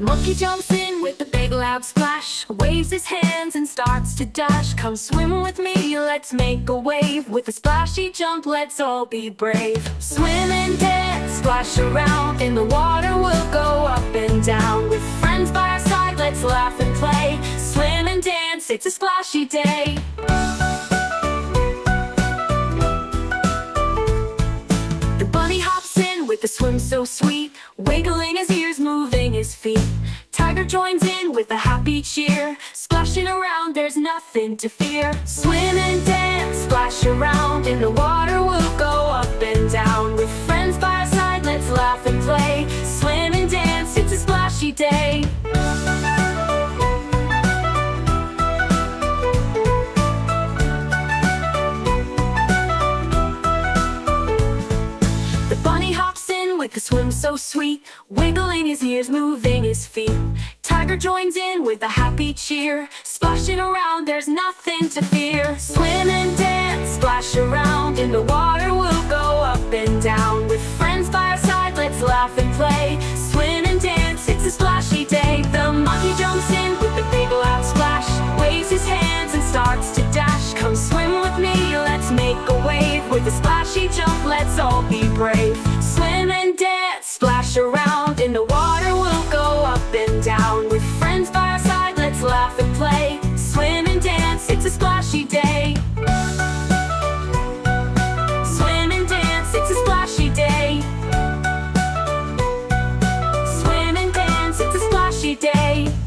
monkey jumps in with a big loud splash, waves his hands and starts to dash. Come swim with me, let's make a wave. With a splashy jump, let's all be brave. Swim and dance, splash around. In the water we'll go up and down. With friends by our side, let's laugh and play. Swim and dance, it's a splashy day. The bunny hops in with a swim so sweet, wiggling his ears, moving his feet. Tiger joins in with a happy cheer, splashing around, there's nothing to fear. Swim and dance, splash around. In the water we'll go up and down. With friends by our side, let's laugh and play. Swim and dance, it's a splashy day. With a swim so sweet, wiggling his ears, moving his feet. Tiger joins in with a happy cheer, splashing around, there's nothing to fear. Swim and dance, splash around. In the water we'll go up and down. With friends by our side, let's laugh and play. Swim and dance, it's a splashy day. The monkey jumps in with a big loud splash, waves his hands and starts to dash. Come swim with me, let's make a wave. With a splashy jump, let's all be brave.